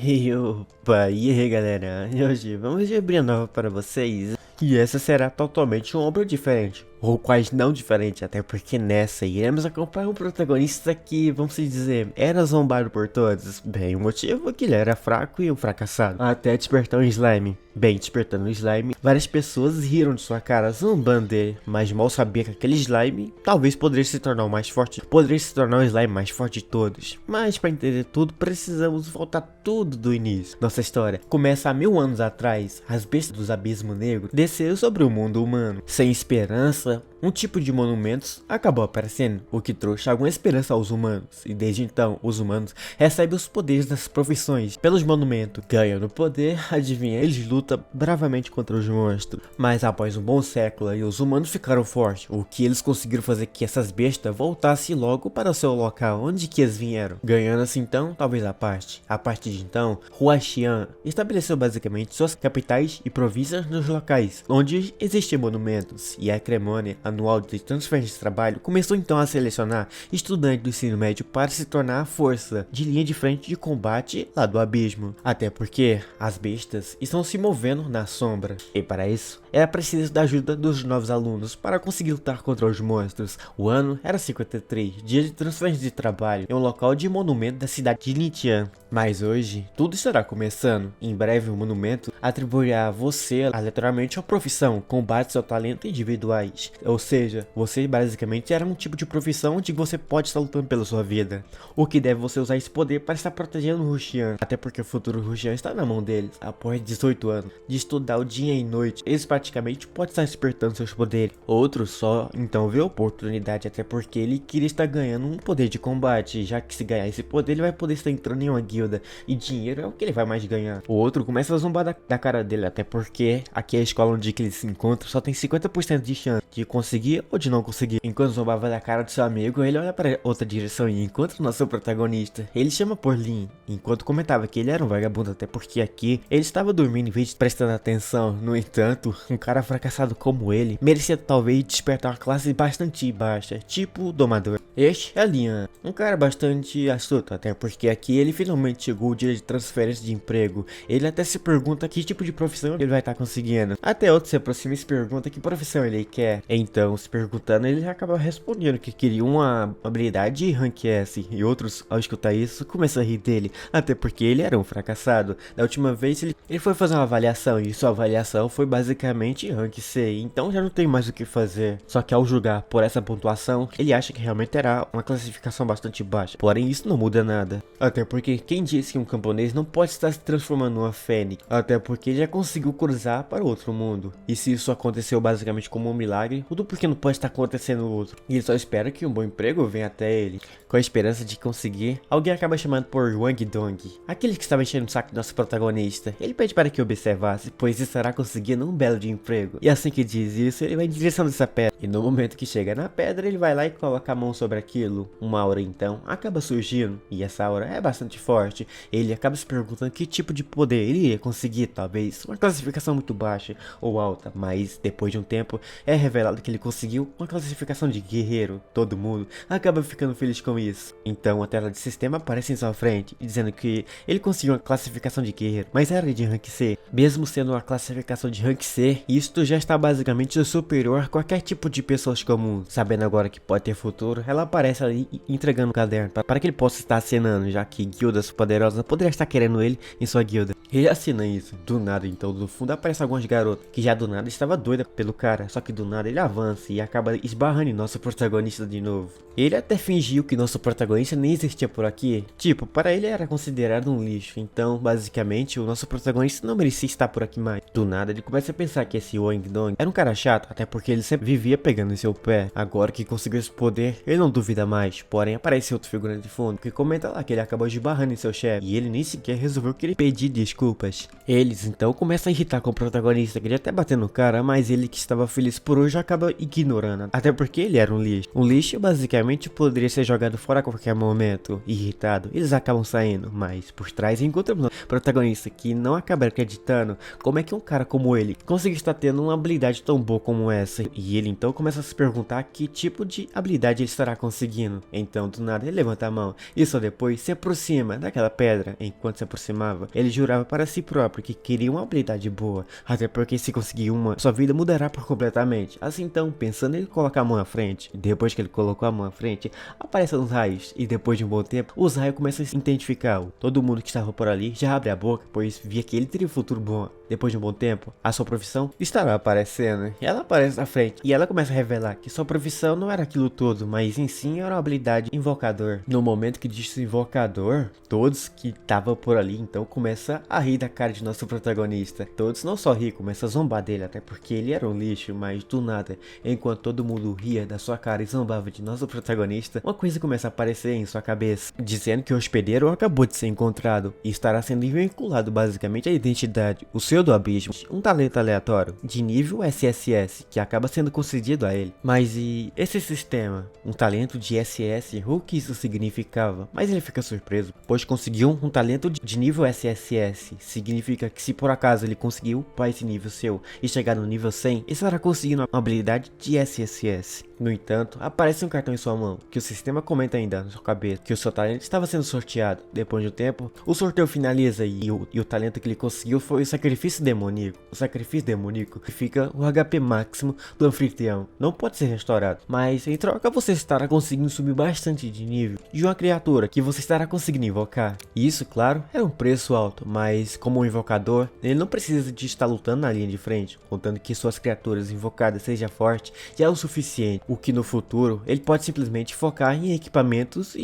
E aí galera, e hoje vamos de abrir nova para vocês. E essa será totalmente um obra diferente, ou quase não diferente, até porque nessa iremos acompanhar um protagonista que, vamos dizer, era zombado por todos. Bem, o motivo é que ele era fraco e um fracassado, até despertar um slime. Bem, despertando o slime, várias pessoas riram de sua cara, zombando dele, mas mal sabia que aquele slime talvez poderia se tornar o mais forte, poderia se tornar o slime mais forte de todos. Mas para entender tudo, precisamos voltar tudo do início. Nossa história começa há 1000 anos atrás. As bestas dos abismos negros desceram sobre o mundo humano. Sem esperança, um tipo de monumentos acabou aparecendo, o que trouxe alguma esperança aos humanos. E desde então, os humanos recebem os poderes das profissões. Pelos monumentos, ganhando poder, adivinha, eles lutam bravamente contra os monstros. Mas após um bom século, os humanos ficaram fortes, o que eles conseguiram fazer que essas bestas voltassem logo para o seu local, onde que eles vieram. Ganhando assim então, talvez a parte. A partir de então, Huaxian estabeleceu basicamente suas capitais e províncias nos locais onde existiam monumentos, e a cerimônia anual de transferência de trabalho começou então a selecionar estudantes do ensino médio para se tornar a força de linha de frente de combate lá do abismo. Até porque as bestas estão se movendo na sombra, e para isso era preciso da ajuda dos novos alunos para conseguir lutar contra os monstros. O ano era 53, dia de transferência de trabalho em um local de monumento da cidade de Lintian. Mas hoje, tudo estará começando. Em breve, o monumento atribuirá a você aleatoriamente a profissão, combate seu talento individuais. Ou seja, você basicamente era um tipo de profissão onde você pode estar lutando pela sua vida. O que deve você usar esse poder para estar protegendo o Huaxian, até porque o futuro Huaxian está na mão deles. Após 18 anos de estudar o dia e noite, eles praticamente podem estar despertando seus poderes. Outro só então vê a oportunidade, até porque ele queria estar ganhando um poder de combate, já que se ganhar esse poder ele vai poder estar entrando em uma guilda, e dinheiro é o que ele vai mais ganhar. O outro começa a zombar da cara dele, até porque aqui é a escola onde que ele se encontra só tem 50% de chance de conseguir ou de não conseguir. Enquanto zombava da cara do seu amigo, ele olha para outra direção e encontra o nosso protagonista. Ele chama por Lin, enquanto comentava que ele era um vagabundo, até porque aqui ele estava dormindo em vez de prestando atenção. No entanto, um cara fracassado como ele merecia talvez despertar uma classe bastante baixa, tipo o domador. Este é Lian, um cara bastante astuto, até porque aqui ele finalmente chegou o dia de transferência de emprego. Ele até se pergunta que tipo de profissão ele vai estar conseguindo. Até outro se aproxima e se pergunta que profissão ele quer. Então, se perguntando, ele acaba respondendo que queria uma habilidade de rank S. E outros, ao escutar isso, começam a rir dele, até porque ele era um fracassado. Da última vez ele foi fazer uma avaliação, e sua avaliação foi basicamente rank C. Então já não tem mais o que fazer. Só que ao julgar por essa pontuação, ele acha que realmente terá uma classificação bastante baixa. Porém, isso não muda nada. Até porque quem disse que um camponês não pode estar se transformando numa fênix? Até porque já conseguiu cruzar para outro mundo. E se isso aconteceu basicamente como um milagre, tudo porque não pode estar acontecendo outro. E ele só espera que um bom emprego venha até ele. Com a esperança de conseguir, alguém acaba chamando por Wang Dong, aquele que estava enchendo o saco do nosso protagonista. Ele pede para que observasse, pois estará conseguindo um belo de emprego. E assim que diz isso, ele vai em direção dessa pedra. E no momento que chega na pedra, ele vai lá e coloca a mão sobre aquilo. Uma aura então acaba surgindo, e essa aura é bastante forte. Ele acaba se perguntando que tipo de poder ele iria conseguir, talvez uma classificação muito baixa ou alta, mas depois de um tempo é revelado que ele conseguiu uma classificação de guerreiro. Todo mundo acaba ficando feliz com isso. Então a tela de sistema aparece em sua frente, dizendo que ele conseguiu uma classificação de guerreiro, mas era de rank C. Mesmo sendo uma classificação de rank C, isto já está basicamente superior a qualquer tipo de pessoas comuns. Sabendo agora que pode ter futuro, ela aparece ali entregando o caderno para que ele possa estar assinando, já que guildas poderosas poderia estar querendo ele em sua guilda. Ele assina isso. Do nada então, do fundo aparece algumas garotas que já do nada estava doida pelo cara, só que do nada ele avança e acaba esbarrando em nosso protagonista de novo. Ele até fingiu que nosso protagonista nem existia por aqui, tipo, para ele era considerado um lixo, então basicamente o nosso protagonista não merecia estar por aqui mais. Do nada ele começa a pensar que esse Wang Dong era um cara chato, até porque ele sempre vivia pegando em seu pé. Agora que conseguiu esse poder, ele não duvida mais, porém aparece outro figurante de fundo que comenta lá que ele acabou esbarrando em seu chefe, e ele nem sequer resolveu que ele pedir desculpas. Eles então começam a irritar com o protagonista, queria até bater no cara, mas ele que estava feliz por hoje acaba ignorando, até porque ele era um lixo. Um lixo basicamente poderia ser jogado fora a qualquer momento. Irritado, eles acabam saindo, mas por trás encontramos o protagonista que não acaba acreditando como é que um cara como ele consegue estar tendo uma habilidade tão boa como essa. E ele então então começa a se perguntar que tipo de habilidade ele estará conseguindo. Então do nada ele levanta a mão e só depois se aproxima daquela pedra. Enquanto se aproximava, ele jurava para si próprio que queria uma habilidade boa, até porque se conseguir uma, sua vida mudará por completamente. Assim então, pensando em colocar a mão à frente, depois que ele colocou a mão à frente, aparecem os raios, e depois de um bom tempo, os raios começam a se identificar. Todo mundo que estava por ali já abre a boca, pois via que ele teria um futuro bom. Depois de um bom tempo, a sua profissão estará aparecendo. E ela aparece na frente, e ela começa a revelar que sua profissão não era aquilo tudo, mas em si era uma habilidade invocador. No momento que disse invocador, todos que estavam por ali então começam a rir da cara de nosso protagonista. Todos não só rir, começam a zombar dele, até porque ele era um lixo, mas do nada, enquanto todo mundo ria da sua cara e zombava de nosso protagonista, uma coisa começa a aparecer em sua cabeça, dizendo que o hospedeiro acabou de ser encontrado e estará sendo vinculado basicamente à identidade, o seu do abismo, um talento aleatório de nível SSS que acaba sendo concedido a ele. Mas e esse sistema? Um talento de SS, o que isso significava? Mas ele fica surpreso, pois conseguiu um talento de nível SSS. Significa que se por acaso ele conseguiu upar esse nível seu e chegar no nível 100, ele estará conseguindo uma habilidade de SSS. No entanto, aparece um cartão em sua mão, que o sistema comenta ainda na sua cabeça, que o seu talento estava sendo sorteado. Depois de um tempo, o sorteio finaliza e o talento que ele conseguiu foi o sacrifício demoníaco. O sacrifício demoníaco significa o HP máximo do anfitrião. Não pode ser restaurado, mas em troca você estará conseguindo subir bastante de nível de uma criatura que você estará conseguindo invocar. E isso, claro, é um preço alto, mas como um invocador, ele não precisa de estar lutando na linha de frente, contando que suas criaturas invocadas sejam fortes, já é o suficiente. O que no futuro, ele pode simplesmente focar em equipamentos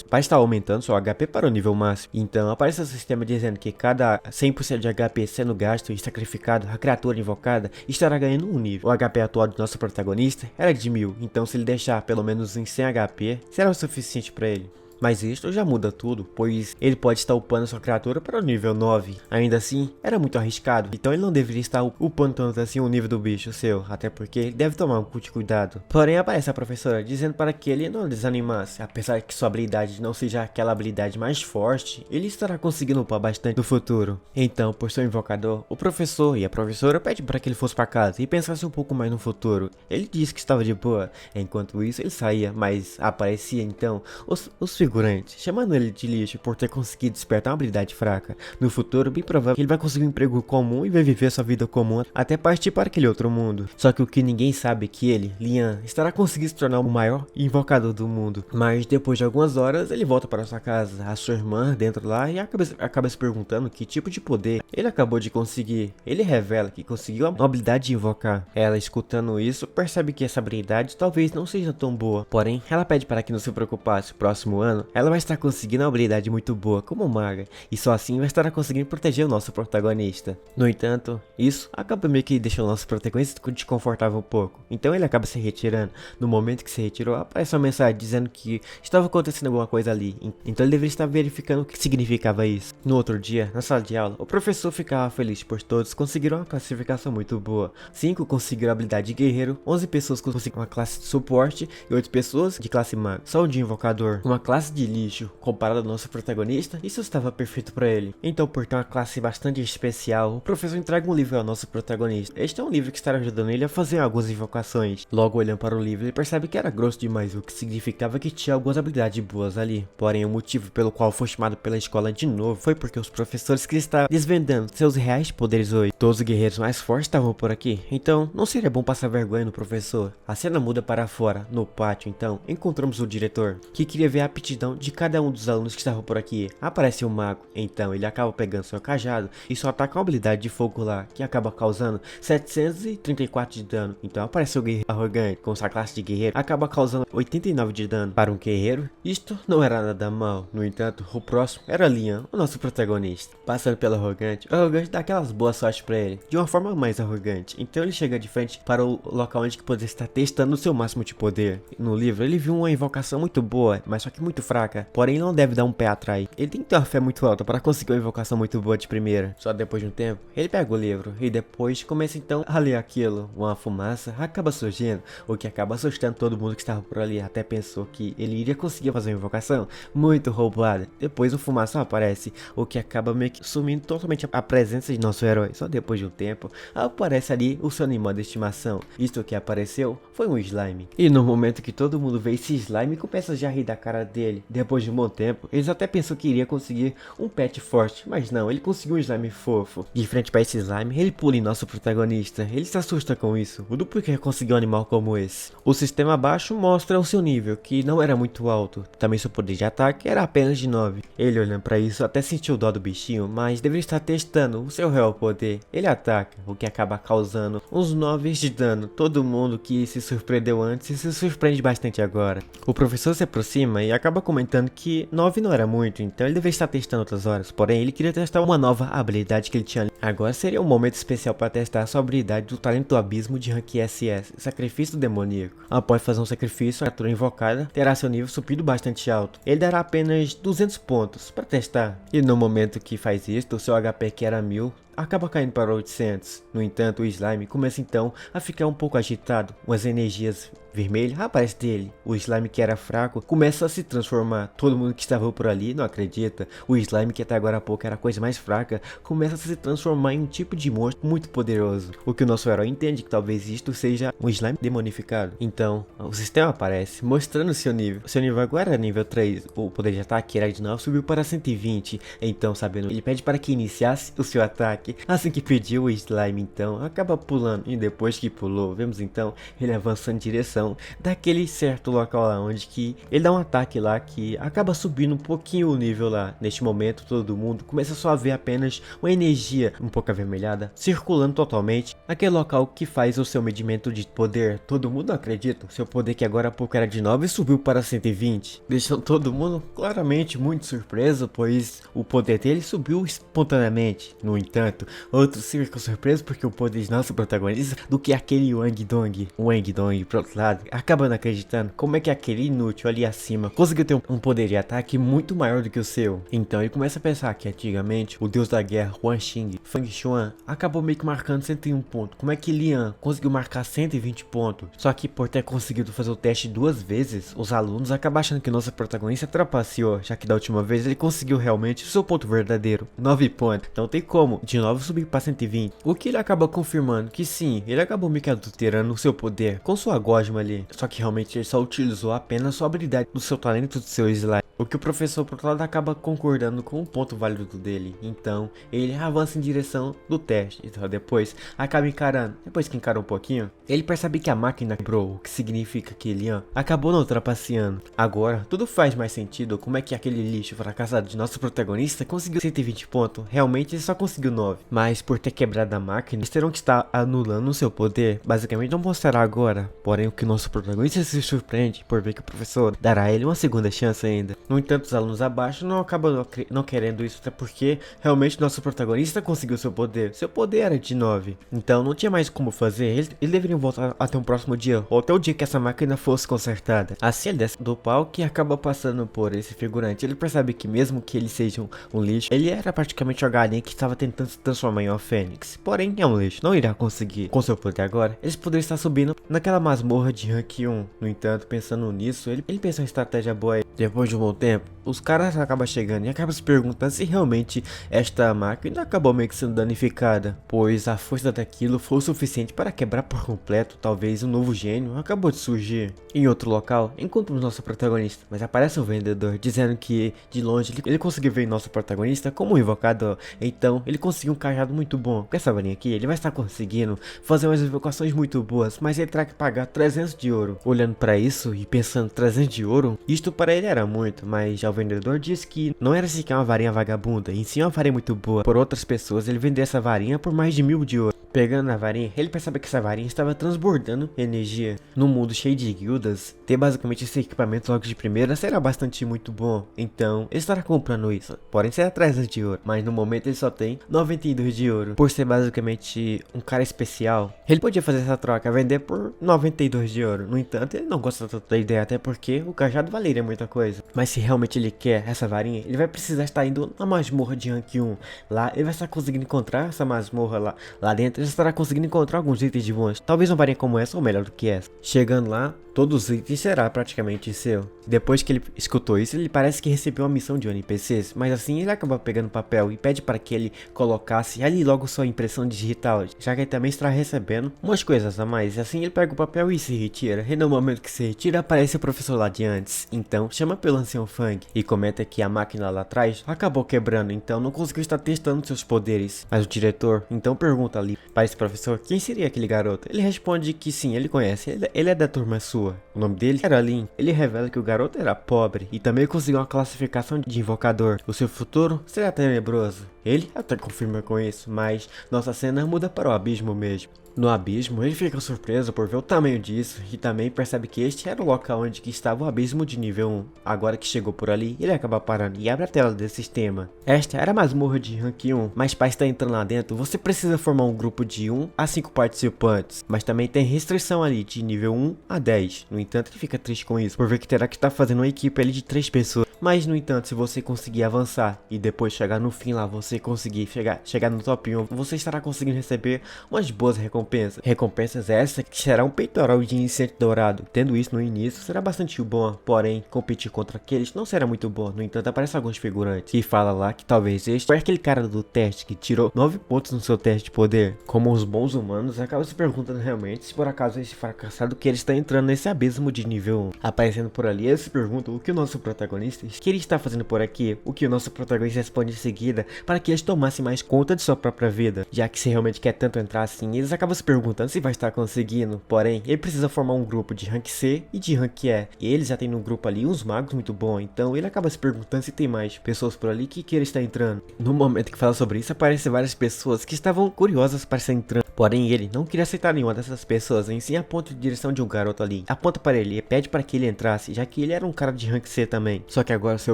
para estar aumentando seu HP para o nível máximo. Então aparece o sistema dizendo que cada 100% de HP sendo gasto e sacrificado, a criatura invocada estará ganhando um nível. O HP atual do nosso protagonista era de 1000, então se ele deixar pelo menos em 100 HP, será o suficiente para ele. Mas isto já muda tudo, pois ele pode estar upando sua criatura para o nível 9. Ainda assim, era muito arriscado, então ele não deveria estar upando tanto assim o nível do bicho seu, até porque ele deve tomar um pouco de cuidado. Porém, aparece a professora dizendo para que ele não desanimasse, apesar que sua habilidade não seja aquela habilidade mais forte, ele estará conseguindo upar bastante no futuro. Então, por seu invocador, o professor e a professora pedem para que ele fosse para casa e pensasse um pouco mais no futuro. Ele disse que estava de boa, enquanto isso ele saía, mas aparecia então os figurante, chamando ele de lixo por ter conseguido despertar uma habilidade fraca. No futuro, bem provável que ele vai conseguir um emprego comum e vai viver sua vida comum até partir para aquele outro mundo. Só que o que ninguém sabe é que ele, Lian, estará conseguindo se tornar o maior invocador do mundo. Mas depois de algumas horas, ele volta para sua casa, a sua irmã dentro lá e acaba se perguntando que tipo de poder ele acabou de conseguir. Ele revela que conseguiu uma habilidade de invocar. Ela, escutando isso, percebe que essa habilidade talvez não seja tão boa. Porém, ela pede para que não se preocupasse. O próximo ano, ela vai estar conseguindo uma habilidade muito boa como maga, e só assim vai estar conseguindo proteger o nosso protagonista. No entanto, isso acaba meio que deixando o nosso protagonista desconfortável um pouco, então ele acaba se retirando. No momento que se retirou, aparece uma mensagem dizendo que estava acontecendo alguma coisa ali, então ele deveria estar verificando o que significava isso. No outro dia, na sala de aula, o professor ficava feliz por todos conseguiram uma classificação muito boa. 5 conseguiram a habilidade de guerreiro, 11 pessoas conseguiram uma classe de suporte e 8 pessoas de classe maga. Só um de invocador, uma classe de lixo comparado ao nosso protagonista, isso estava perfeito para ele. Então, por ter uma classe bastante especial, o professor entrega um livro ao nosso protagonista. Este é um livro que estará ajudando ele a fazer algumas invocações. Logo, olhando para o livro, ele percebe que era grosso demais, o que significava que tinha algumas habilidades boas ali. Porém, o motivo pelo qual foi chamado pela escola de novo foi porque os professores que estavam desvendando seus reais poderes hoje. Todos os guerreiros mais fortes estavam por aqui, então não seria bom passar vergonha no professor. A cena muda para fora, no pátio, então encontramos o diretor, que queria ver a aptidão de cada um dos alunos que estavam por aqui. Aparece um mago, então ele acaba pegando seu cajado e só ataca uma habilidade de fogo lá, que acaba causando 734 de dano. Então aparece o guerreiro arrogante, com sua classe de guerreiro, acaba causando 89 de dano. Para um guerreiro, isto não era nada mal. No entanto, o próximo era Lian, o nosso protagonista. Passando pelo arrogante, o arrogante dá aquelas boas sortes pra ele, de uma forma mais arrogante. Então ele chega de frente para o local onde que poderia estar testando o seu máximo de poder. No livro, ele viu uma invocação muito boa, mas só que muito fraca, porém não deve dar um pé atrás. Ele tem que ter uma fé muito alta para conseguir uma invocação muito boa de primeira. Só depois de um tempo, ele pega o livro e depois começa então a ler aquilo. Uma fumaça acaba surgindo, o que acaba assustando todo mundo que estava por ali. Até pensou que ele iria conseguir fazer uma invocação muito roubada. Depois o fumaça aparece, o que acaba meio que sumindo totalmente a presença de nosso herói. Só depois de um tempo, aparece ali o seu animal de estimação. Isto que apareceu foi um slime. E no momento que todo mundo vê esse slime, começa já a rir da cara dele. Depois de um bom tempo, eles até pensam que iria conseguir um pet forte, mas não, ele conseguiu um slime fofo. De frente para esse slime, ele pula em nosso protagonista. Ele se assusta com isso. O do porquê conseguiu um animal como esse. O sistema abaixo mostra o seu nível, que não era muito alto. Também seu poder de ataque era apenas de 9. Ele olhando para isso até sentiu dó do bichinho, mas deveria estar testando o seu real poder. Ele ataca, o que acaba causando uns 9 de dano. Todo mundo que se surpreendeu antes se surpreende bastante agora. O professor se aproxima e acaba comentando que 9 não era muito, então ele deveria estar testando outras horas. Porém, ele queria testar uma nova habilidade que ele tinha ali. Agora seria um momento especial para testar sua habilidade do talento do abismo de rank SS, sacrifício demoníaco. Após fazer um sacrifício, a criatura invocada terá seu nível subido bastante alto. Ele dará apenas 200 pontos para testar. E no momento que faz isto, o seu HP que era 1000 acaba caindo para 800. No entanto, o slime começa então a ficar um pouco agitado. Umas energias vermelhas aparecem dele. O slime que era fraco começa a se transformar. Todo mundo que estava por ali não acredita. O slime que até agora há pouco era a coisa mais fraca começa a se transformar em um tipo de monstro muito poderoso. O que o nosso herói entende que talvez isto seja um slime demonificado. Então, o sistema aparece mostrando seu nível. Seu nível agora é nível 3. O poder de ataque era de 9, subiu para 120. Então, sabendo, ele pede para que iniciasse o seu ataque. Assim que pediu, o slime então acaba pulando, e depois que pulou, vemos então ele avançando em direção daquele certo local lá, onde que ele dá um ataque lá que acaba subindo um pouquinho o nível lá. Neste momento todo mundo começa só a ver apenas uma energia um pouco avermelhada circulando totalmente aquele local que faz o seu medimento de poder. Todo mundo acredita, seu poder que agora há pouco era de 9 subiu para 120, deixando todo mundo claramente muito surpreso, pois o poder dele subiu espontaneamente. No entanto, outros ficam surpresos porque o poder de nosso protagonista do que aquele Wang Dong. O Wang Dong, por outro lado, acaba não acreditando como é que aquele inútil ali acima conseguiu ter um poder de ataque muito maior do que o seu. Então ele começa a pensar que antigamente o deus da guerra, Huan Xing, Feng Xuan, acabou meio que marcando 101 pontos. Como é que Lian conseguiu marcar 120 pontos? Só que por ter conseguido fazer o teste 2 vezes, os alunos acabam achando que nosso protagonista trapaceou, já que da última vez ele conseguiu realmente o seu ponto verdadeiro, 9 pontos. Não tem como de 9 subir para 120. O que ele acaba confirmando que sim, ele acabou meio que adulterando o seu poder com sua gosma ali. Só que realmente ele só utilizou apenas sua habilidade do seu talento do seu slime. O que o professor, por outro lado, acaba concordando com o ponto válido dele. Então, ele avança em direção do teste. Então, depois, acaba encarando. Depois que encara um pouquinho, ele percebe que a máquina quebrou, o que significa que Lian acabou não trapaceando. Agora, tudo faz mais sentido. Como é que aquele lixo fracassado de nosso protagonista conseguiu 120 pontos? Realmente, ele só conseguiu 9. Mas, por ter quebrado a máquina, eles terão que estar anulando o seu poder. Basicamente, não mostrará agora. Porém, o que nosso protagonista se surpreende por ver que o professor dará a ele uma segunda chance ainda. No entanto, os alunos abaixo não acabam não querendo isso, até porque realmente nosso protagonista conseguiu seu poder. Seu poder era de 9, então não tinha mais como fazer. Eles deveriam voltar até um próximo dia, ou até o dia que essa máquina fosse consertada. Assim ele desce do palco e acaba passando por esse figurante. Ele percebe que mesmo que ele seja um lixo, ele era praticamente uma galinha que estava tentando se transformar em uma fênix. Porém, é um lixo, não irá conseguir. Com seu poder agora, eles poderiam estar subindo naquela masmorra de rank 1. No entanto, pensando nisso, ele pensa em estratégia boa aí. Depois de um bom tempo, os caras acabam chegando e acabam se perguntando se realmente esta máquina acabou meio que sendo danificada, pois a força daquilo foi o suficiente para quebrar por completo. Talvez um novo gênio acabou de surgir. Em outro local, encontramos nosso protagonista, mas aparece um vendedor dizendo que de longe ele conseguiu ver nosso protagonista como um invocador. Então ele conseguiu um cajado muito bom. Com essa varinha aqui, ele vai estar conseguindo fazer umas invocações muito boas, mas ele terá que pagar 300 de ouro. Olhando para isso e pensando 300 de ouro, isto para ele era muito, mas já o vendedor disse que não era sequer uma varinha vagabunda, em si uma varinha muito boa. Por outras pessoas, ele vendeu essa varinha por mais de 1000 de ouro. Pegando a varinha, ele percebe que essa varinha estava transbordando energia. Num mundo cheio de guildas, ter basicamente esse equipamento logo de primeira será bastante muito bom. Então, ele estará comprando isso. Porém, será 300 de ouro. Mas no momento ele só tem 92 de ouro. Por ser basicamente um cara especial, ele podia fazer essa troca, vender por 92 de ouro. No entanto, ele não gosta tanto da ideia, até porque o cajado valeria muita coisa. Mas se realmente ele quer essa varinha, ele vai precisar estar indo na masmorra de rank 1. Lá, ele vai estar conseguindo encontrar essa masmorra lá dentro. Ele estará conseguindo encontrar alguns itens de bons, talvez uma varinha como essa ou melhor do que essa. Chegando lá, todos os itens será praticamente seu. Depois que ele escutou isso, ele parece que recebeu uma missão de um NPCs, mas assim ele acaba pegando papel e pede para que ele colocasse ali logo sua impressão digital, já que ele também está recebendo umas coisas a mais. E assim ele pega o papel e se retira, e no momento que se retira aparece o professor lá de antes. Então chama pelo ancião Fang e comenta que a máquina lá atrás acabou quebrando, então não conseguiu estar testando seus poderes. Mas o diretor então pergunta ali para esse professor quem seria aquele garoto. Ele responde que sim, ele conhece, ele é da turma sua. O nome dele era Lin. Ele revela que o garoto era pobre e também conseguiu uma classificação de invocador. O seu futuro será tenebroso. Ele até confirma com isso, mas nossa cena muda para o abismo mesmo. No abismo, ele fica surpreso por ver o tamanho disso e também percebe que este era o local onde que estava o abismo de nível 1. Agora que chegou por ali, ele acaba parando e abre a tela desse sistema. Esta era a masmorra de rank 1, mas para estar entrando lá dentro, você precisa formar um grupo de 1 a 5 participantes, mas também tem restrição ali de nível 1 a 10. No entanto, ele fica triste com isso, por ver que terá que estar fazendo uma equipe ali de 3 pessoas. Mas no entanto, se você conseguir avançar e depois chegar no fim lá, você conseguir chegar no top 1, você estará conseguindo receber umas boas recompensas. Recompensas essas que será um peitoral de iniciante dourado. Tendo isso no início será bastante bom, porém competir contra aqueles não será muito bom. No entanto, aparecem alguns figurantes que fala lá que talvez este foi aquele cara do teste que tirou 9 pontos no seu teste de poder. Como os bons humanos, acaba se perguntando realmente se por acaso esse fracassado que ele está entrando nesse abismo de nível 1. Aparecendo por ali, ele se pergunta o que o nosso protagonista que ele está fazendo por aqui, o que o nosso protagonista responde em seguida para que eles tomassem mais conta de sua própria vida, já que se realmente quer tanto entrar assim, eles acabam se perguntando se vai estar conseguindo. Porém, ele precisa formar um grupo de rank C e de rank E, e ele já tem no grupo ali uns magos muito bons, então ele acaba se perguntando se tem mais pessoas por ali que ele está entrando. No momento que fala sobre isso, aparecem várias pessoas que estavam curiosas para estar entrando, porém ele não queria aceitar nenhuma dessas pessoas, em si aponta em direção de um garoto ali, aponta para ele e pede para que ele entrasse, já que ele era um cara de rank C também. Só que agora seu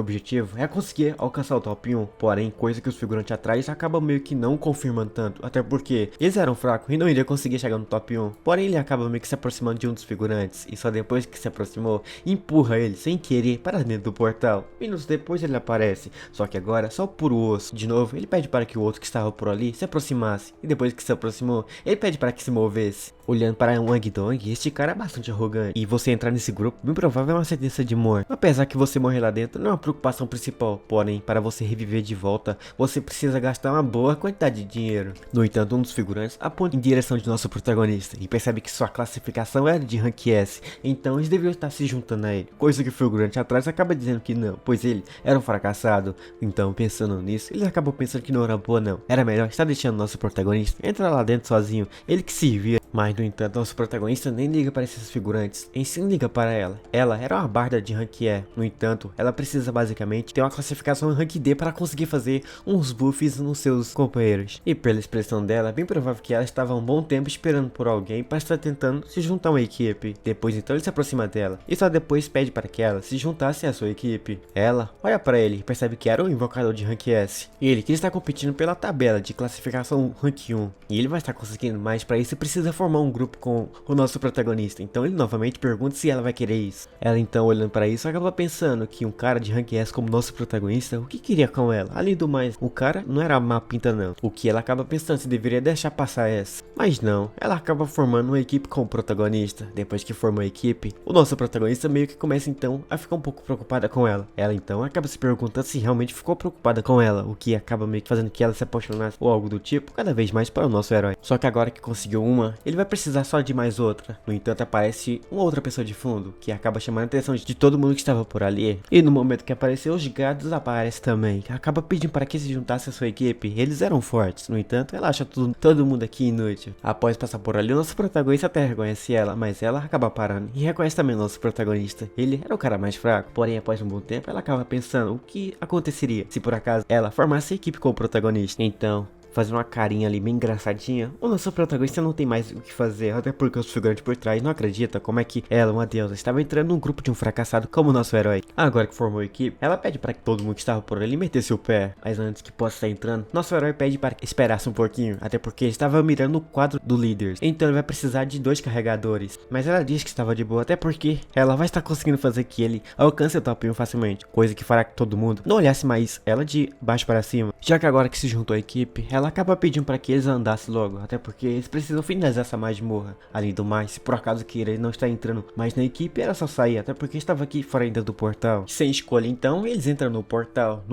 objetivo é conseguir alcançar o top 1, porém coisa que os figurantes atrás acabam meio que não confirmando tanto, até porque eles eram fracos e não iriam conseguir chegar no top 1, porém ele acaba meio que se aproximando de um dos figurantes, e só depois que se aproximou, empurra ele sem querer para dentro do portal. Minutos depois ele aparece, só que agora só puro osso. De novo ele pede para que o outro que estava por ali se aproximasse, e depois que se aproximou, ele pede para que se movesse. Olhando para um Wang Dong, este cara é bastante arrogante, e você entrar nesse grupo, bem provável é uma sentença de morte. Apesar que você morrer lá dentro não é uma preocupação principal, porém, para você reviver de volta, você precisa gastar uma boa quantidade de dinheiro. No entanto, um dos figurantes aponta em direção de nosso protagonista, e percebe que sua classificação era de rank S, então eles deviam estar se juntando a ele, coisa que o figurante atrás acaba dizendo que não, pois ele era um fracassado. Então, pensando nisso, ele acabou pensando que não era boa não, era melhor estar deixando nosso protagonista entrar lá dentro sozinho, ele que se via. Mas no entanto, nosso protagonista nem liga para esses figurantes, em sim liga para ela. Ela era uma barda de rank E, no entanto, ela precisa basicamente ter uma classificação em rank D para conseguir fazer uns buffs nos seus companheiros. E pela expressão dela, é bem provável que ela estava um bom tempo esperando por alguém para estar tentando se juntar a uma equipe. Depois então ele se aproxima dela, e só depois pede para que ela se juntasse à sua equipe. Ela olha para ele e percebe que era o invocador de rank S. Ele que está competindo pela tabela de classificação rank 1, e ele vai estar conseguindo mais. Para isso precisa formar um grupo com o nosso protagonista, então ele novamente pergunta se ela vai querer isso. Ela então, olhando para isso, acaba pensando que um cara de rank S como nosso protagonista, o que queria com ela? Além do mais, o cara não era má pinta não, o que ela acaba pensando se deveria deixar passar essa. Mas não, ela acaba formando uma equipe com o protagonista. Depois que formou a equipe, o nosso protagonista meio que começa então a ficar um pouco preocupada com ela. Ela então acaba se perguntando se realmente ficou preocupada com ela, o que acaba meio que fazendo que ela se apaixonasse ou algo do tipo, cada vez mais para o nosso herói. Só que agora que conseguiu uma, ele vai precisar só de mais outra. No entanto, aparece uma outra pessoa de fundo, que acaba chamando a atenção de todo mundo que estava por ali. E no momento que apareceu, os gados aparecem também, que acaba pedindo para que se juntasse a sua equipe. Eles eram fortes, no entanto, ela acha todo mundo aqui inútil. Após passar por ali, o nosso protagonista até reconhece ela, mas ela acaba parando e reconhece também o nosso protagonista. Ele era o cara mais fraco, porém após um bom tempo, ela acaba pensando o que aconteceria se por acaso ela formasse a equipe com o protagonista. Então, fazendo uma carinha ali bem engraçadinha, o nosso protagonista não tem mais o que fazer, até porque os figurantes por trás não acreditam como é que ela, uma deusa, estava entrando num grupo de um fracassado como o nosso herói. Agora que formou a equipe, ela pede para que todo mundo que estava por ali metesse o pé, mas antes que possa estar entrando, nosso herói pede para que esperasse um pouquinho, até porque estava mirando o quadro do líder, então ele vai precisar de 2 carregadores, mas ela diz que estava de boa, até porque ela vai estar conseguindo fazer que ele alcance o top 1 facilmente, coisa que fará que todo mundo não olhasse mais ela de baixo para cima, já que agora que se juntou a equipe, ela acaba pedindo para que eles andassem logo, até porque eles precisam finalizar essa masmorra. Além do mais, se por acaso que ele não está entrando mais na equipe, era só sair, até porque estava aqui fora ainda do portal. Sem escolha então, eles entram no portal,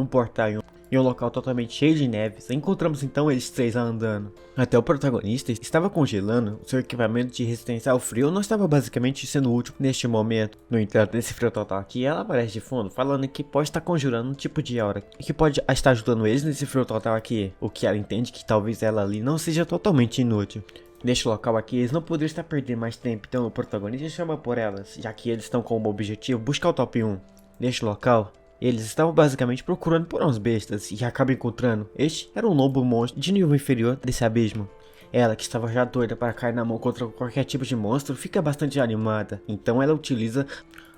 em um local totalmente cheio de neves. Encontramos então eles 3 andando. Até o protagonista estava congelando, seu equipamento de resistência ao frio não estava basicamente sendo útil neste momento. No entanto, nesse frio total aqui, ela aparece de fundo, falando que pode estar conjurando um tipo de aura, e que pode estar ajudando eles nesse frio total aqui, o que ela entende que talvez ela ali não seja totalmente inútil. Neste local aqui, eles não poderiam estar perdendo mais tempo, então o protagonista chama por elas, já que eles estão como objetivo buscar o top 1. Neste local, eles estavam basicamente procurando por uns bestas e acabam encontrando. Este era um lobo monstro de nível inferior desse abismo. Ela, que estava já doida para cair na mão contra qualquer tipo de monstro, fica bastante animada. Então ela utiliza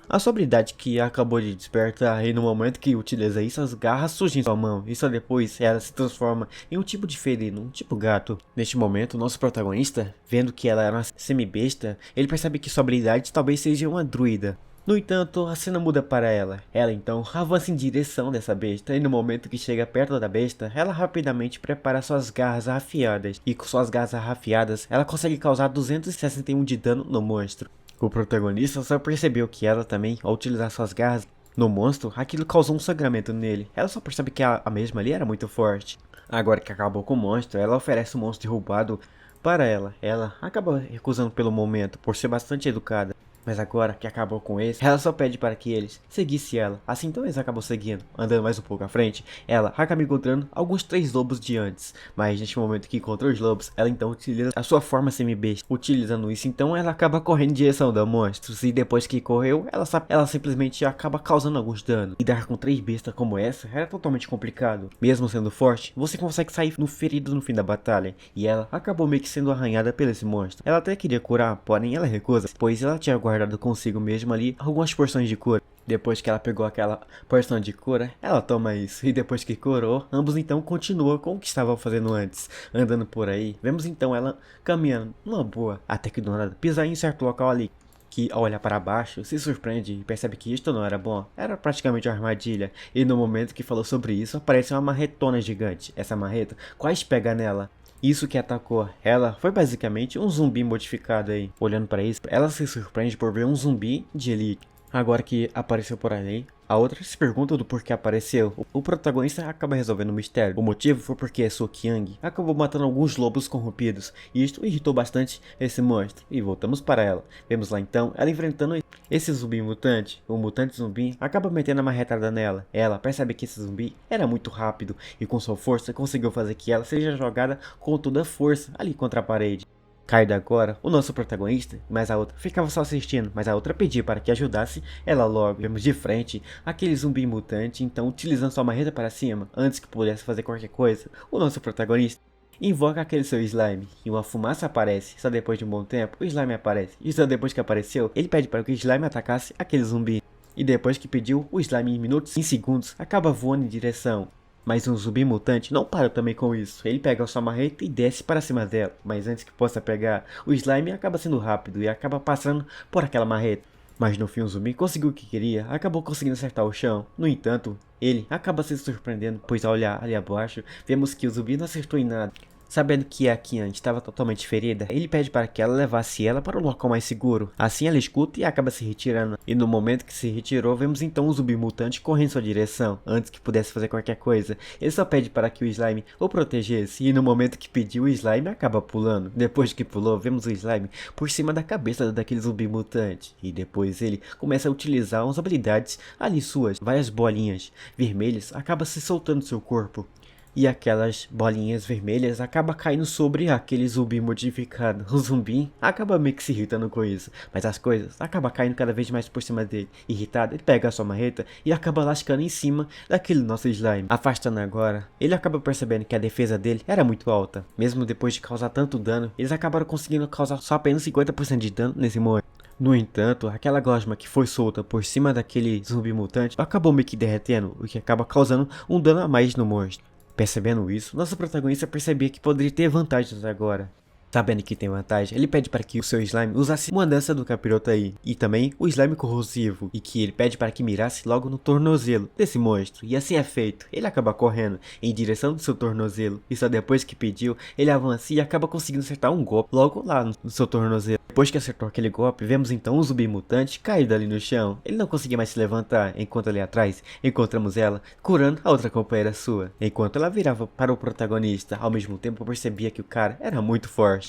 a sua habilidade que acabou de despertar, e no momento que utiliza isso, as garras surgem em sua mão, e só depois ela se transforma em um tipo de felino, um tipo gato. Neste momento, o nosso protagonista, vendo que ela era uma semi-besta, ele percebe que sua habilidade talvez seja uma druida. No entanto, a cena muda para ela. Ela então avança em direção dessa besta, e no momento que chega perto da besta, ela rapidamente prepara suas garras afiadas, e com suas garras afiadas, ela consegue causar 261 de dano no monstro. O protagonista só percebeu que ela também, ao utilizar suas garras no monstro, aquilo causou um sangramento nele. Ela só percebe que a mesma ali era muito forte. Agora que acabou com o monstro, ela oferece o monstro derrubado para ela. Ela acaba recusando pelo momento, por ser bastante educada. Mas agora que acabou com esse, ela só pede para que eles seguissem ela. Assim então eles acabam seguindo. Andando mais um pouco à frente, ela acaba encontrando alguns 3 lobos de antes. Mas neste momento que encontrou os lobos, ela então utiliza a sua forma semi-besta. Utilizando isso então, ela acaba correndo em direção dos monstros. E depois que correu, ela simplesmente acaba causando alguns danos. Lidar com 3 bestas como essa era totalmente complicado. Mesmo sendo forte, você consegue sair no ferido no fim da batalha. E ela acabou meio que sendo arranhada por esse monstro. Ela até queria curar, porém ela recusa, pois ela tinha guardado consigo mesmo ali algumas porções de cura. Depois que ela pegou aquela porção de cura, ela toma isso. E depois que curou, ambos então continuam com o que estavam fazendo antes. Andando por aí, vemos então ela caminhando numa boa, até que do nada pisar em certo local ali, que ao olhar para baixo, se surpreende e percebe que isto não era bom. Era praticamente uma armadilha. E no momento que falou sobre isso, aparece uma marretona gigante. Essa marreta quase pega nela. Isso que atacou ela foi basicamente um zumbi modificado aí. Olhando para isso, ela se surpreende por ver um zumbi de elite. Agora que apareceu por ali, a outra se pergunta do porquê apareceu. O protagonista acaba resolvendo o mistério. O motivo foi porque Sokyang acabou matando alguns lobos corrompidos, e isto irritou bastante esse monstro. E voltamos para ela. Vemos lá então ela enfrentando esse zumbi mutante. O mutante zumbi acaba metendo uma retada nela. Ela percebe que esse zumbi era muito rápido, e com sua força conseguiu fazer que ela seja jogada com toda a força ali contra a parede. Caído agora, o nosso protagonista, mas a outra ficava só assistindo, mas a outra pedia para que ajudasse ela logo. Vemos de frente aquele zumbi mutante, então utilizando sua marreta para cima, antes que pudesse fazer qualquer coisa, o nosso protagonista invoca aquele seu slime, e uma fumaça aparece. Só depois de um bom tempo, o slime aparece, e só depois que apareceu, ele pede para que o slime atacasse aquele zumbi. E depois que pediu, o slime em minutos, em segundos, acaba voando em direção. Mas um zumbi mutante não para também com isso. Ele pega a sua marreta e desce para cima dela. Mas antes que possa pegar, o slime acaba sendo rápido e acaba passando por aquela marreta. Mas no fim o zumbi conseguiu o que queria, acabou conseguindo acertar o chão. No entanto, ele acaba se surpreendendo, pois ao olhar ali abaixo, vemos que o zumbi não acertou em nada. Sabendo que a Kian estava totalmente ferida, ele pede para que ela levasse ela para um local mais seguro. Assim ela escuta e acaba se retirando. E no momento que se retirou, vemos então o zumbi mutante correndo em sua direção. Antes que pudesse fazer qualquer coisa, ele só pede para que o slime o protegesse. E no momento que pediu, o slime acaba pulando. Depois que pulou, vemos o slime por cima da cabeça daquele zumbi mutante. E depois ele começa a utilizar umas habilidades ali suas. Várias bolinhas vermelhas acabam se soltando do seu corpo. e aquelas bolinhas vermelhas acabam caindo sobre aquele zumbi modificado. O zumbi acaba meio que se irritando com isso, mas as coisas acabam caindo cada vez mais por cima dele. Irritado, ele pega a sua marreta e acaba lascando em cima daquele nosso slime. Afastando agora, ele acaba percebendo que a defesa dele era muito alta. Mesmo depois de causar tanto dano, eles acabaram conseguindo causar só apenas 50% de dano nesse monstro. No entanto, aquela gosma que foi solta por cima daquele zumbi mutante acabou meio que derretendo, o que acaba causando um dano a mais no monstro. Percebendo isso, nosso protagonista percebia que poderia ter vantagens agora. Sabendo que tem vantagem, ele pede para que o seu slime usasse uma dança do capiroto aí, e também o slime corrosivo, e que ele pede para que mirasse logo no tornozelo desse monstro, e assim é feito. Ele acaba correndo em direção do seu tornozelo, e só depois que pediu, ele avança e acaba conseguindo acertar um golpe logo lá no seu tornozelo. Depois que acertou aquele golpe, vemos então um zumbi mutante caído ali no chão. Ele não conseguia mais se levantar, enquanto ali atrás encontramos ela curando a outra companheira sua. Enquanto ela virava para o protagonista, ao mesmo tempo percebia que o cara era muito forte.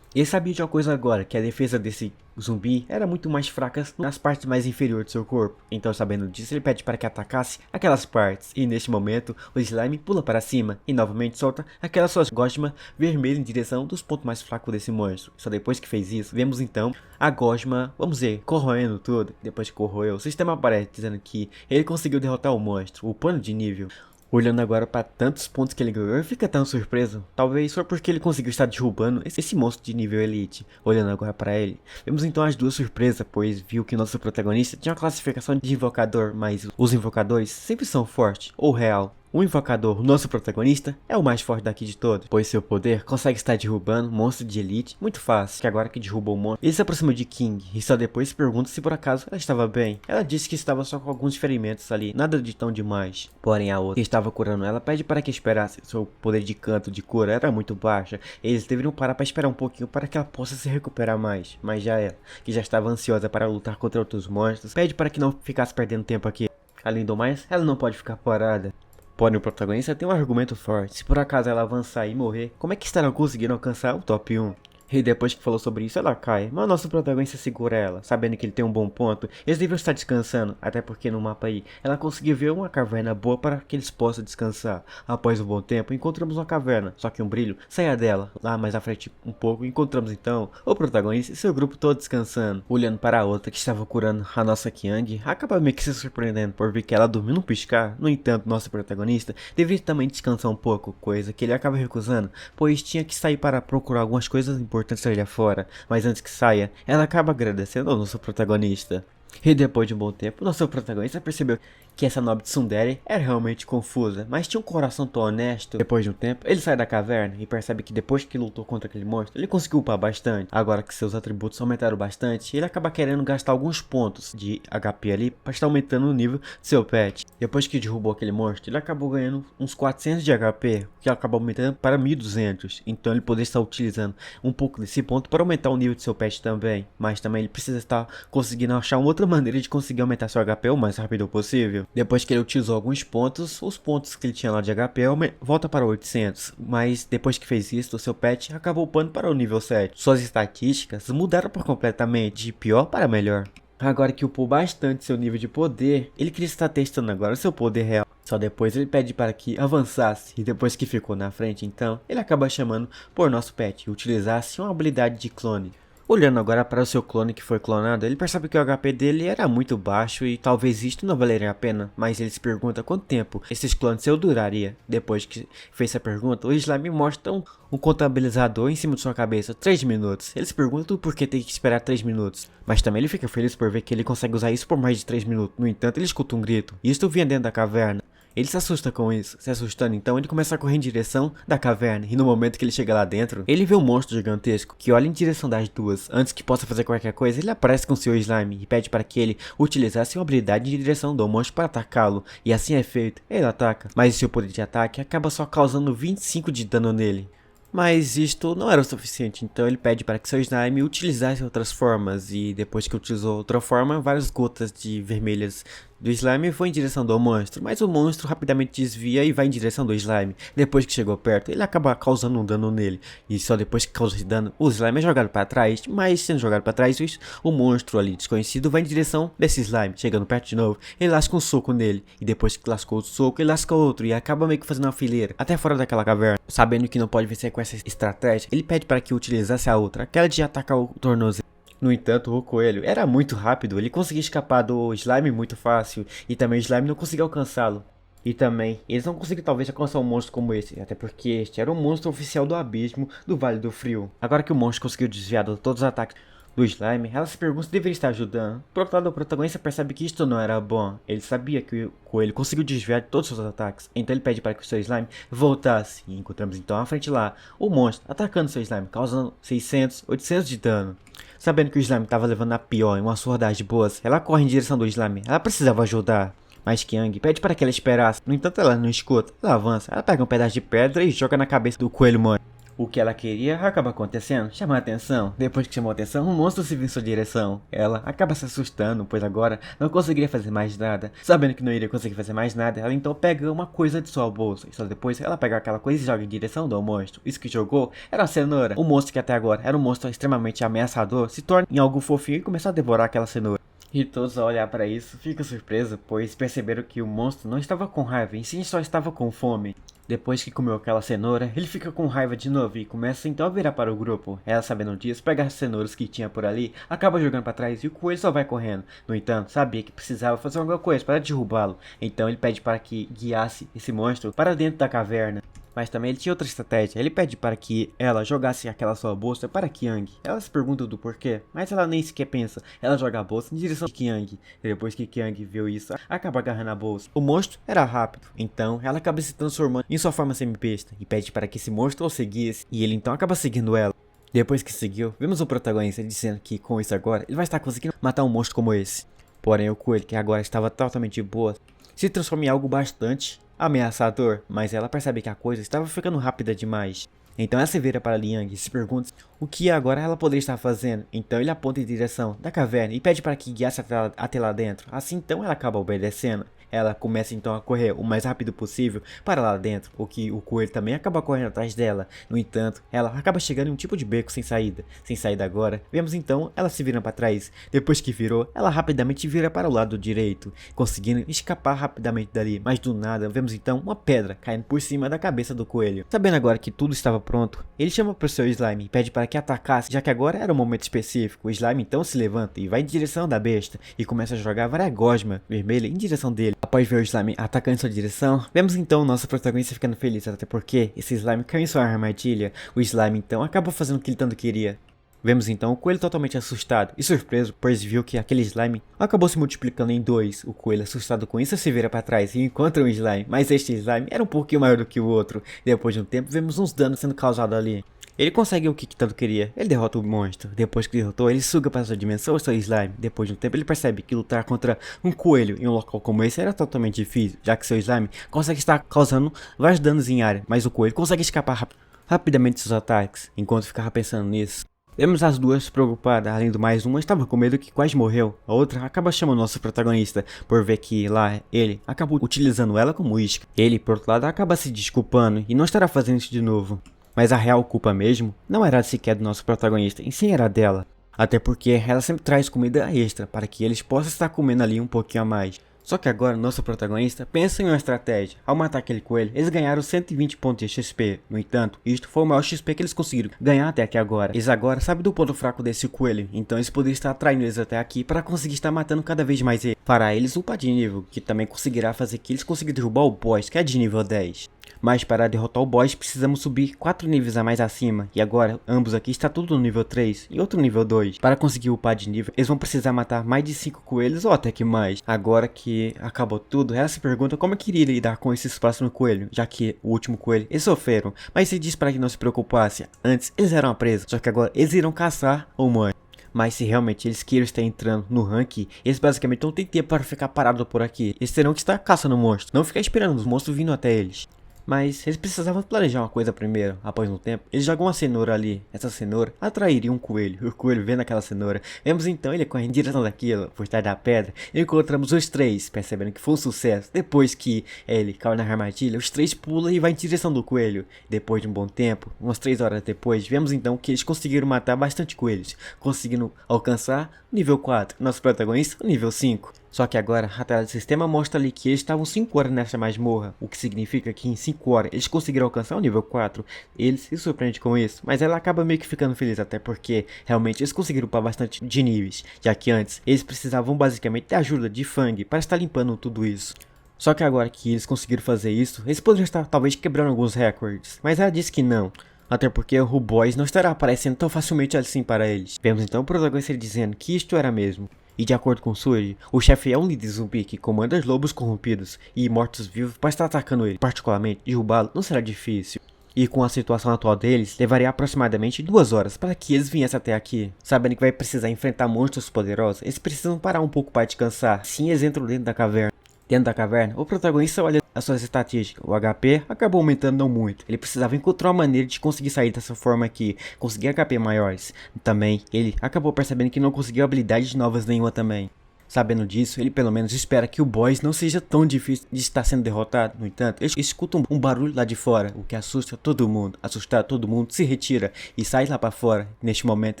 Ele sabia de uma coisa agora, que a defesa desse zumbi era muito mais fraca nas partes mais inferiores do seu corpo. Então, sabendo disso, ele pede para que atacasse aquelas partes. E neste momento, o slime pula para cima e novamente solta aquela sua gosma vermelha em direção dos pontos mais fracos desse monstro. Só depois que fez isso, vemos então a gosma, vamos dizer, corroendo tudo. Depois que corroeu, o sistema aparece dizendo que ele conseguiu derrotar o monstro, o plano de nível. Olhando agora para tantos pontos que ele ganhou, ele fica tão surpreso. Talvez só porque ele conseguiu estar derrubando esse monstro de nível elite. Olhando agora para ele, vemos então as duas surpresas, pois viu que nosso protagonista tinha uma classificação de invocador, mas os invocadores sempre são fortes ou real. O invocador, o nosso protagonista, é o mais forte daqui de todos, pois seu poder consegue estar derrubando monstros de elite muito fácil. Que agora que derrubou o monstro, ele se aproxima de King e só depois se pergunta se por acaso ela estava bem. Ela disse que estava só com alguns ferimentos ali, nada de tão demais. Porém a outra, que estava curando ela, pede para que esperasse. Seu poder de canto de cura era muito baixa. Eles deveriam parar para esperar um pouquinho para que ela possa se recuperar mais. Mas já ela, que já estava ansiosa para lutar contra outros monstros, pede para que não ficasse perdendo tempo aqui. Além do mais, ela não pode ficar parada. Porém, o protagonista tem um argumento forte. Se por acaso ela avançar e morrer, como é que estarão conseguindo alcançar o top 1? E depois que falou sobre isso, ela cai. Mas o nosso protagonista segura ela, sabendo que ele tem um bom ponto. Eles devem estar descansando, até porque no mapa aí, ela conseguiu ver uma caverna boa para que eles possam descansar. Após um bom tempo, encontramos uma caverna, só que um brilho saia dela. Lá mais à frente um pouco, encontramos então o protagonista e seu grupo todo descansando. Olhando para a outra que estava curando a nossa Kyang, acaba meio que se surpreendendo por ver que ela dormiu num piscar. No entanto, nosso protagonista deveria também descansar um pouco, coisa que ele acaba recusando, pois tinha que sair para procurar algumas coisas importantes ali fora, mas antes que saia, ela acaba agradecendo ao nosso protagonista. E depois de um bom tempo, nosso protagonista percebeu que essa nobre tsundere era realmente confusa, mas tinha um coração tão honesto. Depois de um tempo, ele sai da caverna e percebe que depois que lutou contra aquele monstro, ele conseguiu upar bastante. Agora que seus atributos aumentaram bastante, ele acaba querendo gastar alguns pontos de HP ali para estar aumentando o nível do seu pet. Depois que derrubou aquele monstro, ele acabou ganhando uns 400 de HP, que acabou aumentando para 1200. Então ele poderia estar utilizando um pouco desse ponto para aumentar o nível do seu pet também. Mas também ele precisa estar conseguindo achar uma outra maneira de conseguir aumentar seu HP o mais rápido possível. Depois que ele utilizou alguns pontos, os pontos que ele tinha lá de HP volta para 800. Mas depois que fez isso, o seu pet acabou upando para o nível 7. Suas estatísticas mudaram por completamente, de pior para melhor. Agora que upou bastante seu nível de poder, ele queria estar testando agora seu poder real. Só depois ele pede para que avançasse, e depois que ficou na frente então, ele acaba chamando por nosso pet e utilizasse uma habilidade de clone. Olhando agora para o seu clone que foi clonado, ele percebe que o HP dele era muito baixo e talvez isto não valeria a pena, mas ele se pergunta quanto tempo esses clones seu duraria. Depois que fez essa pergunta, o slime mostra um contabilizador em cima de sua cabeça, 3 minutos. Ele se pergunta por que tem que esperar 3 minutos, mas também ele fica feliz por ver que ele consegue usar isso por mais de 3 minutos. No entanto, ele escuta um grito, e isto vinha dentro da caverna. Ele se assusta com isso, se assustando então ele começa a correr em direção da caverna e no momento que ele chega lá dentro, ele vê um monstro gigantesco que olha em direção das duas. Antes que possa fazer qualquer coisa, ele aparece com seu slime e pede para que ele utilizasse uma habilidade em direção do monstro para atacá-lo, e assim é feito, ele ataca, mas seu poder de ataque acaba só causando 25 de dano nele. Mas isto não era o suficiente, então ele pede para que seu slime utilizasse outras formas, e depois que utilizou outra forma, várias gotas de vermelhas do slime e foi em direção do monstro, mas o monstro rapidamente desvia e vai em direção do slime. Depois que chegou perto, ele acaba causando um dano nele, e só depois que causa esse dano, o slime é jogado para trás, mas sendo jogado para trás, o monstro ali desconhecido vai em direção desse slime, chegando perto de novo, ele lasca um soco nele, e depois que lascou o soco, ele lasca outro, e acaba meio que fazendo uma fileira, até fora daquela caverna. Sabendo que não pode vencer com essa estratégia, ele pede para que utilizasse a outra, aquela de atacar o tornozelo. No entanto, o coelho era muito rápido, ele conseguia escapar do slime muito fácil, e também o slime não conseguia alcançá-lo. E também, eles não conseguiram talvez alcançar um monstro como esse, até porque este era o monstro oficial do abismo do Vale do Frio. Agora que o monstro conseguiu desviar de todos os ataques do slime, ela se pergunta se deveria estar ajudando. Por outro lado, o protagonista percebe que isto não era bom. Ele sabia que o coelho conseguiu desviar de todos os seus ataques, então ele pede para que o seu slime voltasse. E encontramos então à frente lá o monstro atacando seu slime, causando 600, 800 de dano. Sabendo que o slime estava levando a pior em uma surra de boas, ela corre em direção do slime. Ela precisava ajudar, mas Kyung pede para que ela esperasse. No entanto, ela não escuta. Ela avança, ela pega um pedaço de pedra e joga na cabeça do coelho monstro. O que ela queria acaba acontecendo, chama a atenção. Depois que chamou a atenção, um monstro se vira em sua direção. Ela acaba se assustando, pois agora não conseguiria fazer mais nada. Sabendo que não iria conseguir fazer mais nada, ela então pega uma coisa de sua bolsa. E só depois ela pega aquela coisa e joga em direção do monstro. Isso que jogou era a cenoura. O monstro que até agora era um monstro extremamente ameaçador se torna em algo fofinho e começa a devorar aquela cenoura. E todos ao olhar para isso ficam surpresos, pois perceberam que o monstro não estava com raiva, em si só estava com fome. Depois que comeu aquela cenoura, ele fica com raiva de novo e começa então a virar para o grupo. Ela, sabendo disso, pega as cenouras que tinha por ali, acaba jogando para trás e o coelho só vai correndo. No entanto, sabia que precisava fazer alguma coisa para derrubá-lo, então ele pede para que guiasse esse monstro para dentro da caverna. Mas também ele tinha outra estratégia, ele pede para que ela jogasse aquela sua bolsa para Kyung. Ela se pergunta do porquê, mas ela nem sequer pensa, ela joga a bolsa em direção de Kyung. Depois que Kyung viu isso, acaba agarrando a bolsa. O monstro era rápido, então ela acaba se transformando em sua forma semi-besta e pede para que esse monstro o seguisse, e ele então acaba seguindo ela. Depois que seguiu, vemos o protagonista dizendo que com isso agora, ele vai estar conseguindo matar um monstro como esse. Porém o coelho, que agora estava totalmente de boa, se transforma em algo bastante ameaçador, mas ela percebe que a coisa estava ficando rápida demais. Então ela se vira para Liang e se pergunta o que agora ela poderia estar fazendo. Então ele aponta em direção da caverna e pede para que guiasse até lá dentro. Assim então ela acaba obedecendo. Ela começa então a correr o mais rápido possível para lá dentro, o que o coelho também acaba correndo atrás dela. No entanto, ela acaba chegando em um tipo de beco sem saída. Sem saída agora, vemos então ela se virando para trás. Depois que virou, ela rapidamente vira para o lado direito, conseguindo escapar rapidamente dali. Mas do nada, vemos então uma pedra caindo por cima da cabeça do coelho. Sabendo agora que tudo estava pronto, ele chama para o seu slime e pede para que atacasse, já que agora era um momento específico. O slime então se levanta e vai em direção da besta e começa a jogar várias gosmas vermelhas em direção dele. Após ver o slime atacando em sua direção, vemos então o nosso protagonista ficando feliz, até porque esse slime caiu em sua armadilha. O slime então acabou fazendo o que ele tanto queria. Vemos então o coelho totalmente assustado e surpreso, pois viu que aquele slime acabou se multiplicando em dois. O coelho, assustado com isso, se vira para trás e encontra um slime, mas este slime era um pouquinho maior do que o outro. Depois de um tempo, vemos uns danos sendo causados ali. Ele consegue o que tanto queria, ele derrota o monstro. Depois que derrotou, ele suga para sua dimensão o seu slime. Depois de um tempo, ele percebe que lutar contra um coelho em um local como esse era totalmente difícil, já que seu slime consegue estar causando vários danos em área, mas o coelho consegue escapar rapidamente de seus ataques. Enquanto ficava pensando nisso, vemos as duas preocupadas. Além do mais, uma estava com medo que quase morreu, a outra acaba chamando nosso protagonista por ver que lá ele acabou utilizando ela como isca. Ele, por outro lado, acaba se desculpando e não estará fazendo isso de novo. Mas a real culpa mesmo não era sequer do nosso protagonista, em sim era dela. Até porque ela sempre traz comida extra para que eles possam estar comendo ali um pouquinho a mais. Só que agora nosso protagonista pensa em uma estratégia. Ao matar aquele coelho, eles ganharam 120 pontos de XP. No entanto, isto foi o maior XP que eles conseguiram ganhar até aqui agora. Eles agora sabem do ponto fraco desse coelho, então eles poderiam estar atraindo eles até aqui para conseguir estar matando cada vez mais ele. Para eles upar de nível, que também conseguirá fazer que eles consigam derrubar o boss, que é de nível 10. Mas para derrotar o boss precisamos subir 4 níveis a mais acima, e agora ambos aqui está tudo no nível 3 e outro nível 2. Para conseguir upar de nível, eles vão precisar matar mais de 5 coelhos ou até que mais. Agora que acabou tudo, ela se pergunta como queria lidar com esses próximos coelhos, já que o último coelho eles sofreram, mas se diz para que não se preocupasse, antes eles eram presos, só que agora eles irão caçar o monstro. Mas se realmente eles queiram estar entrando no ranking, eles basicamente não têm tempo para ficar parados por aqui. Eles terão que estar caçando monstros, não ficar esperando os monstros vindo até eles. Mas eles precisavam planejar uma coisa primeiro. Após um tempo, eles jogam uma cenoura ali. Essa cenoura atrairia um coelho. O coelho vendo aquela cenoura. Vemos então ele correndo em direção daquilo, por trás da pedra. Encontramos os três, percebendo que foi um sucesso. Depois que ele caiu na armadilha, os três pulam e vai em direção do coelho. Depois de um bom tempo, umas 3 horas depois, vemos então que eles conseguiram matar bastante coelhos, conseguindo alcançar o nível 4. Nosso protagonista, o nível 5. Só que agora a tela do sistema mostra ali que eles estavam 5 horas nessa masmorra, o que significa que em 5 horas eles conseguiram alcançar o nível 4. Ele se surpreende com isso, mas ela acaba meio que ficando feliz, até porque realmente eles conseguiram upar bastante de níveis, já que antes eles precisavam basicamente de ajuda de Fang para estar limpando tudo isso. Só que agora que eles conseguiram fazer isso, eles poderiam estar talvez quebrando alguns recordes, mas ela disse que não. Até porque o Boys não estará aparecendo tão facilmente assim para eles. Vemos então o protagonista dizendo que isto era mesmo. E de acordo com Suri, o chefe é um líder zumbi que comanda os lobos corrompidos e mortos-vivos para estar atacando ele. Particularmente, derrubá-lo não será difícil. E com a situação atual deles, levaria aproximadamente 2 horas para que eles viessem até aqui. Sabendo que vai precisar enfrentar monstros poderosos, eles precisam parar um pouco para descansar. Sim, eles entram dentro da caverna. Dentro da caverna, o protagonista olha as suas estatísticas. O HP acabou aumentando não muito. Ele precisava encontrar uma maneira de conseguir sair dessa forma aqui, conseguir HP maiores. Também, ele acabou percebendo que não conseguiu habilidades novas nenhuma também. Sabendo disso, ele pelo menos espera que o Boys não seja tão difícil de estar sendo derrotado. No entanto, eles escutam um barulho lá de fora, o que assusta todo mundo. Assustado, todo mundo se retira e sai lá para fora. Neste momento,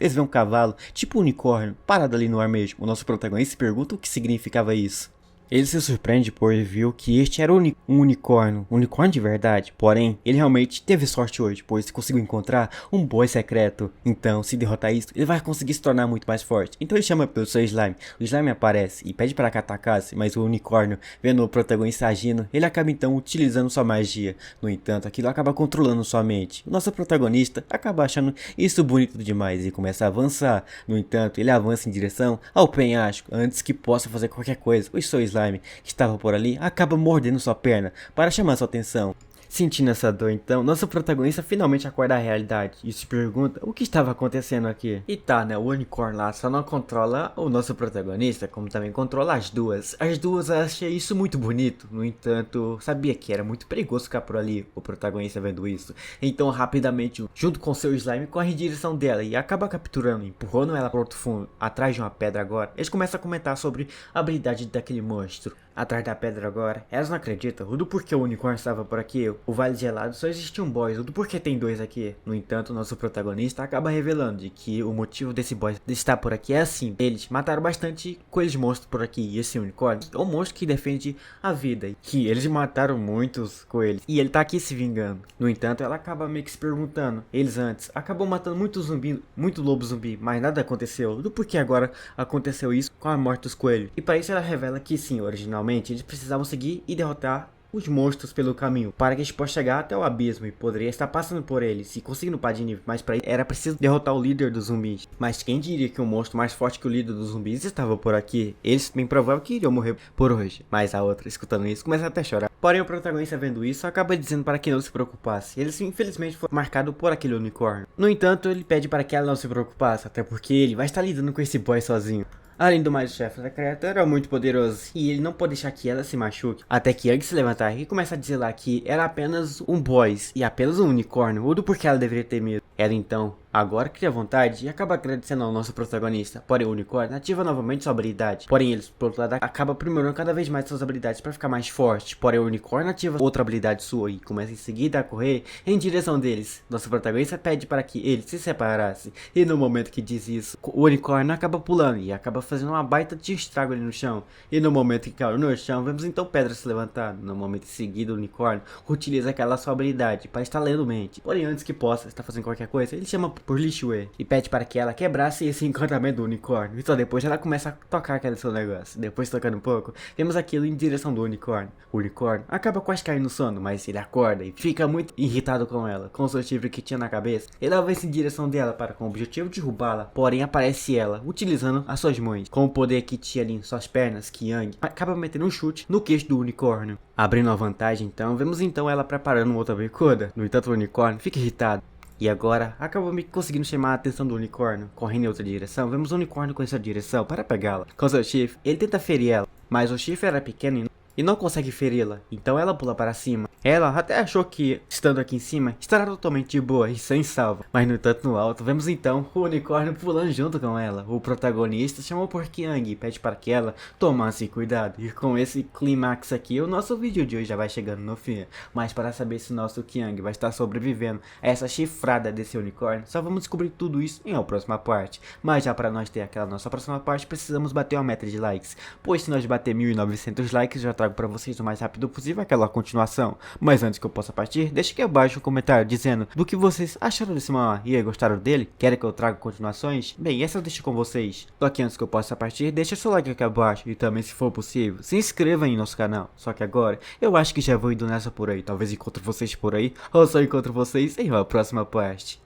eles veem um cavalo, tipo um unicórnio, parado ali no ar mesmo. O nosso protagonista se pergunta o que significava isso. Ele se surpreende por viu que este era um unicórnio de verdade, porém, ele realmente teve sorte hoje, pois conseguiu encontrar um boy secreto. Então, se derrotar isso, ele vai conseguir se tornar muito mais forte. Então ele chama pelo seu slime, o slime aparece e pede para que atacasse, mas o unicórnio, vendo o protagonista agindo, ele acaba então utilizando sua magia. No entanto, aquilo acaba controlando sua mente. O nosso protagonista acaba achando isso bonito demais e começa a avançar. No entanto, ele avança em direção ao penhasco, antes que possa fazer qualquer coisa. O seu slime que estava por ali acaba mordendo sua perna para chamar sua atenção. Sentindo essa dor então, nosso protagonista finalmente acorda à realidade e se pergunta o que estava acontecendo aqui. E tá, né, o unicórnio lá só não controla o nosso protagonista, como também controla as duas. As duas achei isso muito bonito, no entanto, sabia que era muito perigoso ficar por ali, o protagonista vendo isso. Então rapidamente, junto com seu slime, corre em direção dela e acaba capturando, empurrando ela para outro fundo, atrás de uma pedra agora. Eles começam a comentar sobre a habilidade daquele monstro. Atrás da pedra agora, elas não acreditam do porquê o unicórnio estava por aqui. O Vale Gelado só existia um boss, do porquê tem 2 aqui. No entanto, nosso protagonista acaba revelando de que o motivo desse boss estar por aqui é assim: eles mataram bastante coelhos monstros por aqui, e esse unicórnio é um monstro que defende a vida, que eles mataram muitos coelhos, e ele tá aqui se vingando. No entanto, ela acaba meio que se perguntando, eles antes acabou matando muito zumbi, muito lobo zumbi, mas nada aconteceu, do porquê agora aconteceu isso com a morte dos coelhos. E para isso ela revela que sim, originalmente eles precisavam seguir e derrotar os monstros pelo caminho, para que eles possam chegar até o abismo e poderia estar passando por eles e conseguindo upar de nível, mas para isso era preciso derrotar o líder dos zumbis. Mas quem diria que um monstro mais forte que o líder dos zumbis estava por aqui? Eles bem provável que iriam morrer por hoje. Mas a outra, escutando isso, começa até a chorar. Porém, o protagonista vendo isso, acaba dizendo para que não se preocupasse. Ele infelizmente foi marcado por aquele unicórnio. No entanto, ele pede para que ela não se preocupasse, até porque ele vai estar lidando com esse boy sozinho. Além do mais, o chefe secreto era muito poderoso e ele não pode deixar que ela se machuque. Até que Yang se levantar e começa a dizer lá que era apenas um boss e apenas um unicórnio, ou do porquê ela deveria ter medo. Ela então agora cria vontade e acaba agradecendo ao nosso protagonista. Porém, o unicórnio ativa novamente sua habilidade. Porém, eles, por outro lado, acaba aprimorando cada vez mais suas habilidades para ficar mais forte. Porém, o unicórnio ativa outra habilidade sua e começa em seguida a correr em direção deles. Nosso protagonista pede para que ele se separasse. E no momento que diz isso, o unicórnio acaba pulando e acaba fazendo uma baita de estrago ali no chão. E no momento que caiu no chão, vemos então Pedra se levantar. No momento em seguida, o unicórnio utiliza aquela sua habilidade para estar lendo mente. Porém, antes que possa estar fazendo qualquer coisa, ele chama por Lixue e pede para que ela quebrasse esse encantamento do unicórnio. Então depois ela começa a tocar aquele seu negócio. Depois tocando um pouco, vemos aquilo em direção do unicórnio. O unicórnio acaba quase caindo no sono, mas ele acorda e fica muito irritado com ela. Com o seu chifre que tinha na cabeça, ele avança em direção dela para com o objetivo de derrubá-la. Porém aparece ela, utilizando as suas mãos. Com o poder que tinha ali em suas pernas, que Yang acaba metendo um chute no queixo do unicórnio. Abrindo a vantagem então, vemos então ela preparando outra bicuda. No entanto, o unicórnio fica irritado. E agora, acaba me conseguindo chamar a atenção do unicórnio. Correndo em outra direção, vemos o unicórnio com essa direção para pegá-la. Com seu chifre, ele tenta ferir ela, mas o chifre era pequeno e não consegue feri-la. Então ela pula para cima Ela até achou que, estando aqui em cima, estará totalmente de boa e sem salva. Mas no entanto, no alto, vemos então o unicórnio pulando junto com ela. O protagonista chamou por Kyung e pede para que ela tomasse cuidado. E com esse clímax aqui, o nosso vídeo de hoje já vai chegando no fim. Mas para saber se o nosso Kyung vai estar sobrevivendo a essa chifrada desse unicórnio, só vamos descobrir tudo isso em uma próxima parte. Mas já para nós ter aquela nossa próxima parte, precisamos bater uma meta de likes. Pois se nós bater 1.900 likes, eu já trago para vocês o mais rápido possível aquela continuação. Mas antes que eu possa partir, deixa aqui abaixo um comentário dizendo do que vocês acharam desse mangá. E aí, gostaram dele? Querem que eu traga continuações? Bem, essa eu deixo com vocês. Só que antes que eu possa partir, deixa seu like aqui abaixo. E também, se for possível, se inscreva em nosso canal. Só que agora, eu acho que já vou indo nessa por aí. Talvez encontre vocês por aí, ou só encontro vocês em uma próxima parte.